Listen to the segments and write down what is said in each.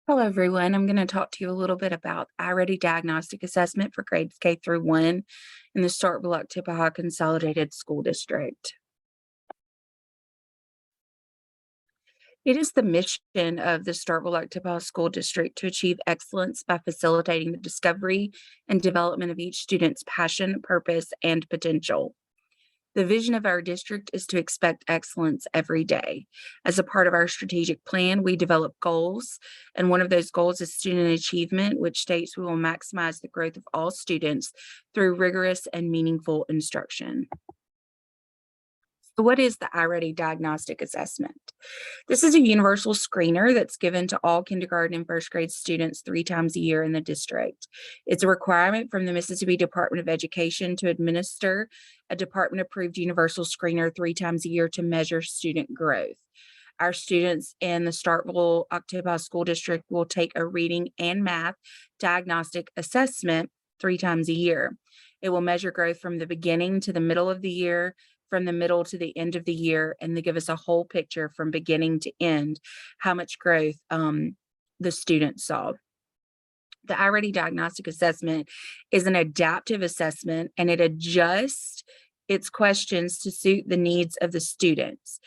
Hello, everyone. I'm going to talk to you a little bit about iReady Diagnostic Assessment for grades K through 1 in the Starkville-Oktibbeha Consolidated School District. It is the mission of the Starkville-Oktibbeha School District to achieve excellence by facilitating the discovery and development of each student's passion, purpose, and potential. The vision of our district is to expect excellence every day. As a part of our strategic plan, we develop goals, and one of those goals is student achievement, which states we will maximize the growth of all students through rigorous and meaningful instruction. So what is the iReady Diagnostic Assessment? This is a universal screener that's given to all kindergarten and first grade students 3 times a year in the district. It's a requirement from the Mississippi Department of Education to administer a department-approved universal screener 3 times a year to measure student growth. Our students in the Starkville-Oktibbeha School District will take a reading and math diagnostic assessment 3 times a year. It will measure growth from the beginning to the middle of the year, from the middle to the end of the year, and they give us a whole picture from beginning to end, how much growth the students saw. The iReady Diagnostic Assessment is an adaptive assessment, and it adjusts its questions to suit the needs of the students.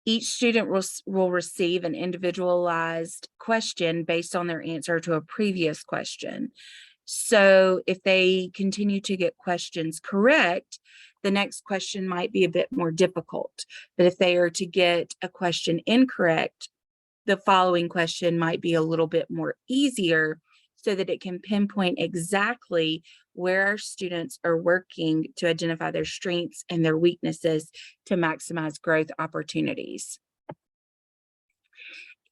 Each student will receive an individualized question based on their answer to a previous question. So if they continue to get questions correct, the next question might be a bit more difficult. But if they are to get a question incorrect, the following question might be a little bit more easier so that it can pinpoint exactly where our students are working to identify their strengths and their weaknesses to maximize growth opportunities.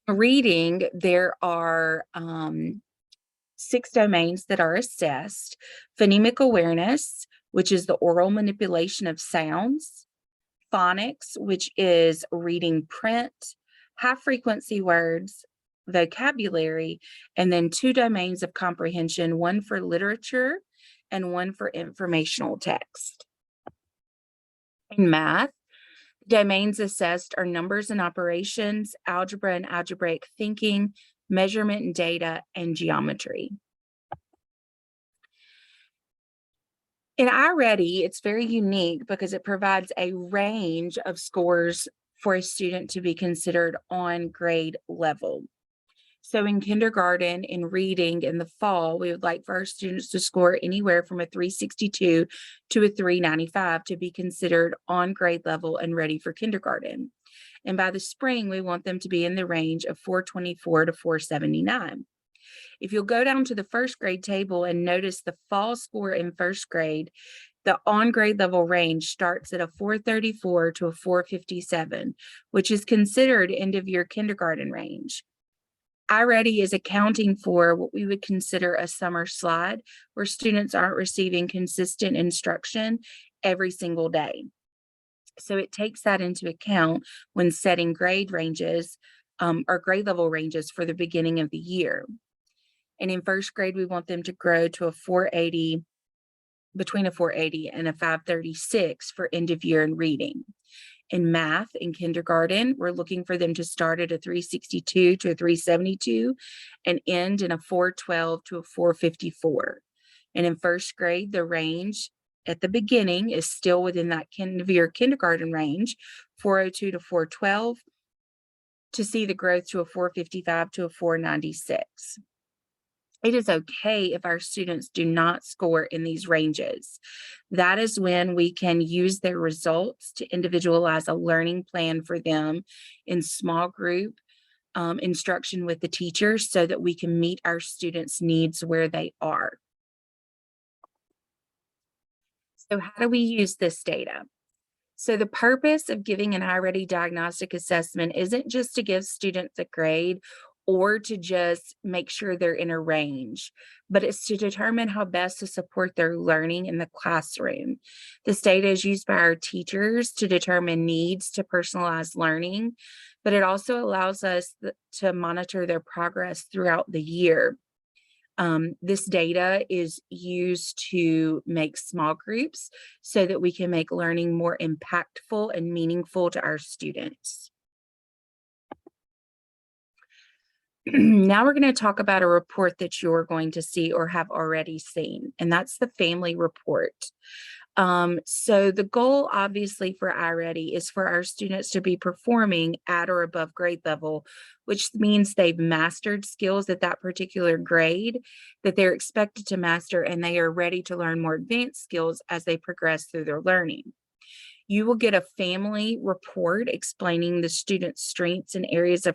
Reading, there are 6 domains that are assessed: phonemic awareness, which is the oral manipulation of sounds; phonics, which is reading print; high frequency words; vocabulary; and then 2 domains of comprehension, one for literature and one for informational text. In math, domains assessed are numbers and operations, algebra and algebraic thinking, measurement and data, and geometry. In iReady, it's very unique because it provides a range of scores for a student to be considered on grade level. So in kindergarten, in reading in the fall, we would like for our students to score anywhere from a 362 to a 395 to be considered on grade level and ready for kindergarten. And by the spring, we want them to be in the range of 424 to 479. If you'll go down to the first grade table and notice the fall score in first grade, the on grade level range starts at a 434 to a 457, which is considered end of year kindergarten range. iReady is accounting for what we would consider a summer slide, where students aren't receiving consistent instruction every single day. So it takes that into account when setting grade ranges or grade level ranges for the beginning of the year. And in first grade, we want them to grow to a 480, between a 480 and a 536 for end of year in reading. In math, in kindergarten, we're looking for them to start at a 362 to a 372 and end in a 412 to a 454. And in first grade, the range at the beginning is still within that end of year kindergarten range, 402 to 412, to see the growth to a 455 to a 496. It is okay if our students do not score in these ranges. That is when we can use their results to individualize a learning plan for them in small group instruction with the teachers so that we can meet our students' needs where they are. So how do we use this data? So the purpose of giving an iReady diagnostic assessment isn't just to give students a grade or to just make sure they're in a range, but it's to determine how best to support their learning in the classroom. This data is used by our teachers to determine needs to personalize learning, but it also allows us to monitor their progress throughout the year. This data is used to make small groups so that we can make learning more impactful and meaningful to our students. Now we're going to talk about a report that you're going to see or have already seen, and that's the family report. So the goal, obviously, for iReady is for our students to be performing at or above grade level, which means they've mastered skills at that particular grade that they're expected to master, and they are ready to learn more advanced skills as they progress through their learning. You will get a family report explaining the student's strengths and areas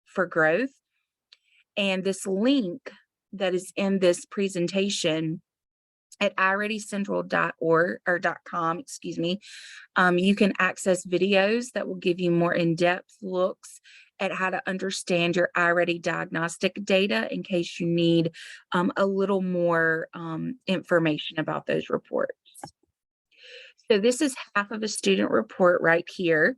for growth. And this link that is in this presentation at iReadyCentral.org or .com, excuse me, you can access videos that will give you more in-depth looks at how to understand your iReady diagnostic data in case you need a little more information about those reports. So this is half of a student report right here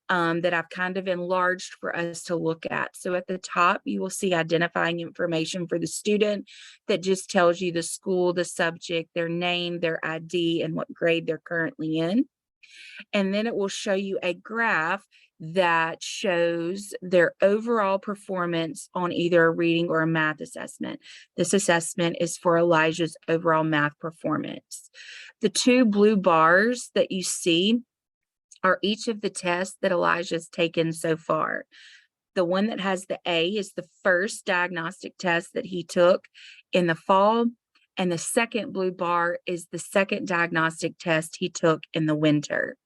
that I've kind of enlarged for us to look at. So at the top, you will see identifying information for the student that just tells you the school, the subject, their name, their ID, and what grade they're currently in. And then it will show you a graph that shows their overall performance on either a reading or a math assessment. This assessment is for Elijah's overall math performance. The two blue bars that you see are each of the tests that Elijah's taken so far. The one that has the A is the first diagnostic test that he took in the fall, and the second blue bar is the second diagnostic test he took in the winter.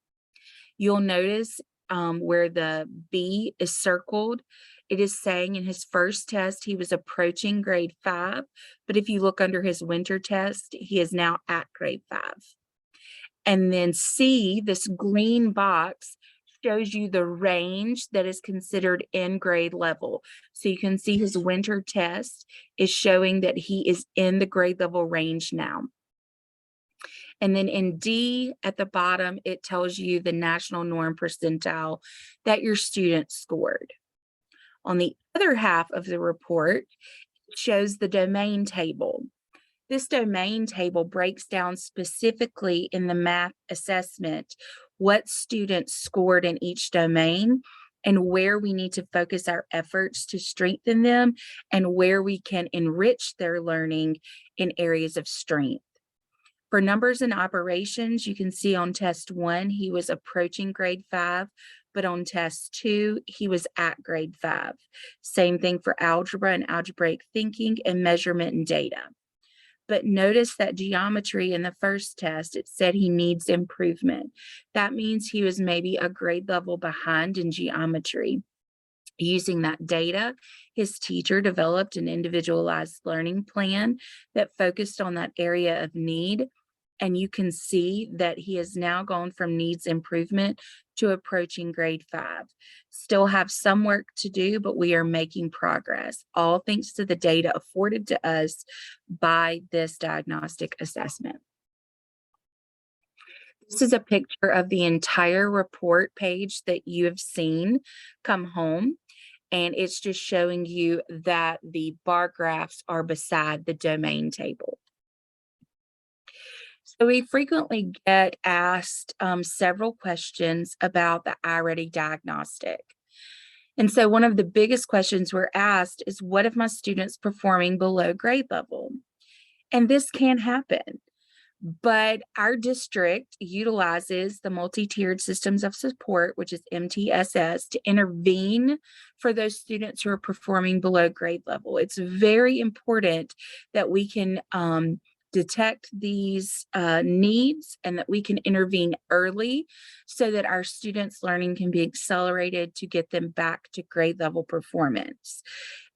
You'll notice where the B is circled, it is saying in his first test he was approaching grade 5, but if you look under his winter test, he is now at grade 5. And then C, this green box, shows you the range that is considered in grade level. So you can see his winter test is showing that he is in the grade level range now. And then in D at the bottom, it tells you the national norm percentile that your student scored. On the other half of the report, it shows the domain table. This domain table breaks down specifically in the math assessment what students scored in each domain and where we need to focus our efforts to strengthen them and where we can enrich their learning in areas of strength. For numbers and operations, you can see on test 1, he was approaching grade 5, but on test 2, he was at grade 5. Same thing for algebra and algebraic thinking and measurement and data. But notice that geometry in the first test, it said he needs improvement. That means he was maybe a grade level behind in geometry. Using that data, his teacher developed an individualized learning plan that focused on that area of need. And you can see that he has now gone from needs improvement to approaching grade 5. Still have some work to do, but we are making progress, all thanks to the data afforded to us by this diagnostic assessment. This is a picture of the entire report page that you have seen come home. And it's just showing you that the bar graphs are beside the domain table. So we frequently get asked several questions about the iReady diagnostic. And so one of the biggest questions we're asked is, what if my student's performing below grade level? And this can happen. But our district utilizes the multi-tiered systems of support, which is MTSS, to intervene for those students who are performing below grade level. It's very important that we can detect these needs and that we can intervene early so that our students' learning can be accelerated to get them back to grade level performance.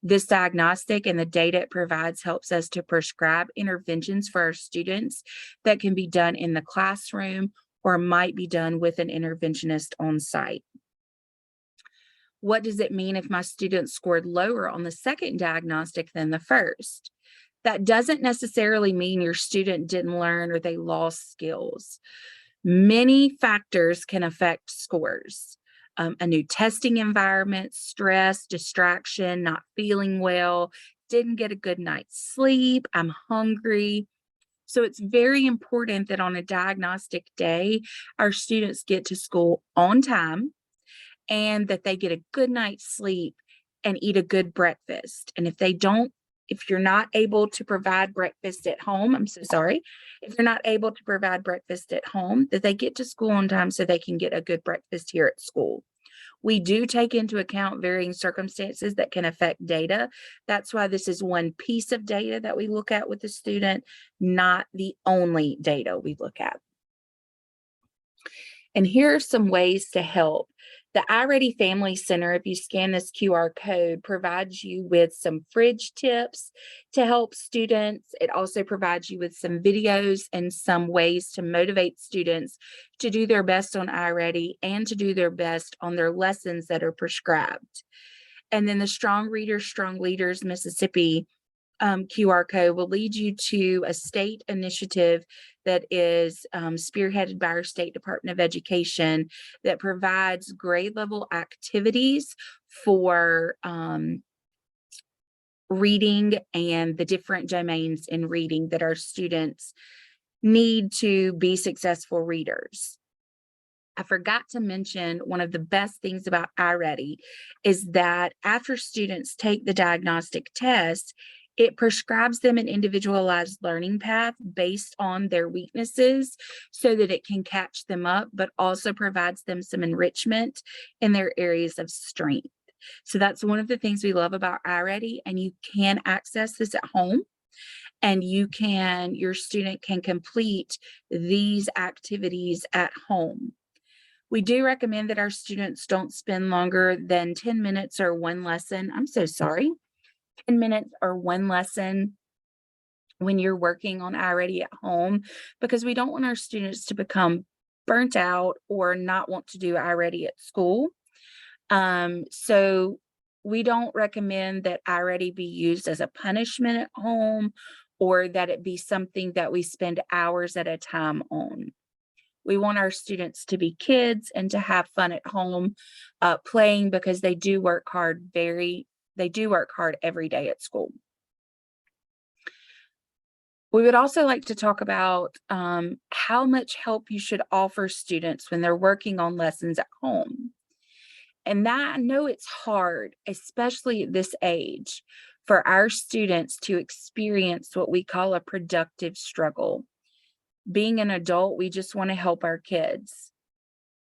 This diagnostic and the data it provides helps us to prescribe interventions for our students that can be done in the classroom or might be done with an interventionist on site. What does it mean if my student scored lower on the second diagnostic than the first? That doesn't necessarily mean your student didn't learn or they lost skills. Many factors can affect scores. A new testing environment, stress, distraction, not feeling well, didn't get a good night's sleep, I'm hungry. So it's very important that on a diagnostic day, our students get to school on time and that they get a good night's sleep and eat a good breakfast. And if you're not able to provide breakfast at home, I'm so sorry, if you're not able to provide breakfast at home, that they get to school on time so they can get a good breakfast here at school. We do take into account varying circumstances that can affect data. That's why this is one piece of data that we look at with the student, not the only data we look at. And here are some ways to help. The iReady Family Center, if you scan this QR code, provides you with some fridge tips to help students. It also provides you with some videos and some ways to motivate students to do their best on iReady and to do their best on their lessons that are prescribed. And then the Strong Readers, Strong Leaders Mississippi QR code will lead you to a state initiative that is spearheaded by our State Department of Education that provides grade level activities for reading and the different domains in reading that our students need to be successful readers. I forgot to mention one of the best things about iReady is that after students take the diagnostic test, it prescribes them an individualized learning path based on their weaknesses so that it can catch them up, but also provides them some enrichment in their areas of strength. So that's one of the things we love about iReady, and you can access this at home. And your student can complete these activities at home. We do recommend that our students don't spend longer than 10 minutes or one lesson. I'm so sorry. 10 minutes or one lesson when you're working on iReady at home, because we don't want our students to become burnt out or not want to do iReady at school. So we don't recommend that iReady be used as a punishment at home or that it be something that we spend hours at a time on. We want our students to be kids and to have fun at home playing, because they do work hard every day at school. We would also like to talk about how much help you should offer students when they're working on lessons at home. And that, I know it's hard, especially at this age, for our students to experience what we call a productive struggle. Being an adult, we just want to help our kids.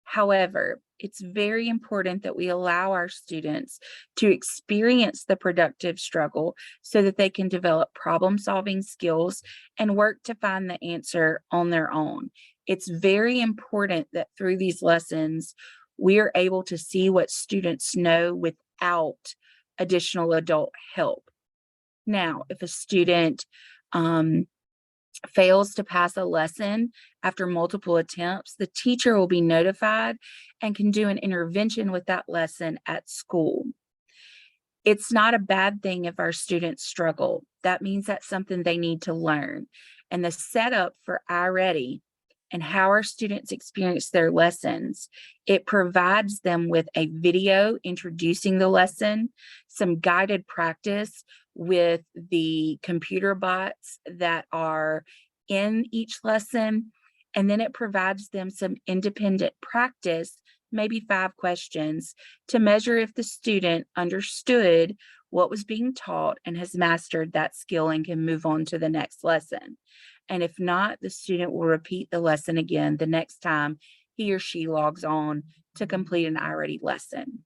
However, it's very important that we allow our students to experience the productive struggle so that they can develop problem-solving skills and work to find the answer on their own. It's very important that through these lessons, we are able to see what students know without additional adult help. Now, if a student fails to pass a lesson after multiple attempts, the teacher will be notified and can do an intervention with that lesson at school. It's not a bad thing if our students struggle. That means that's something they need to learn. And the setup for iReady and how our students experience their lessons, it provides them with a video introducing the lesson, some guided practice with the computer bots that are in each lesson, and then it provides them some independent practice, maybe 5 questions, to measure if the student understood what was being taught and has mastered that skill and can move on to the next lesson. And if not, the student will repeat the lesson again the next time he or she logs on to complete an iReady lesson.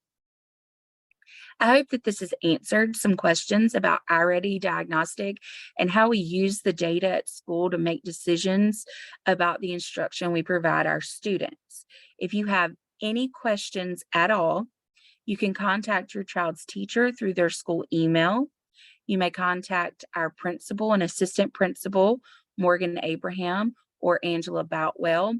I hope that this has answered some questions about iReady Diagnostic and how we use the data at school to make decisions about the instruction we provide our students. If you have any questions at all, you can contact your child's teacher through their school email. You may contact our principal and assistant principal, Morgan Abraham or Angela Boutwell,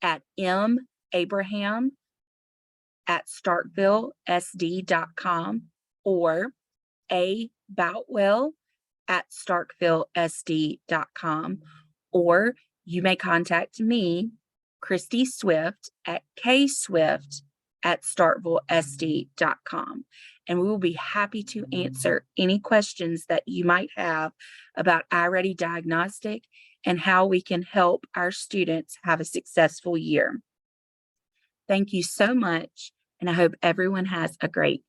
at mabraham@starkvillesd.com or aboutwell@starkvillesd.com, or you may contact me, Christy Swift, at kswift@starkvillesd.com, and we will be happy to answer any questions that you might have about iReady Diagnostic and how we can help our students have a successful year. Thank you so much, and I hope everyone has a great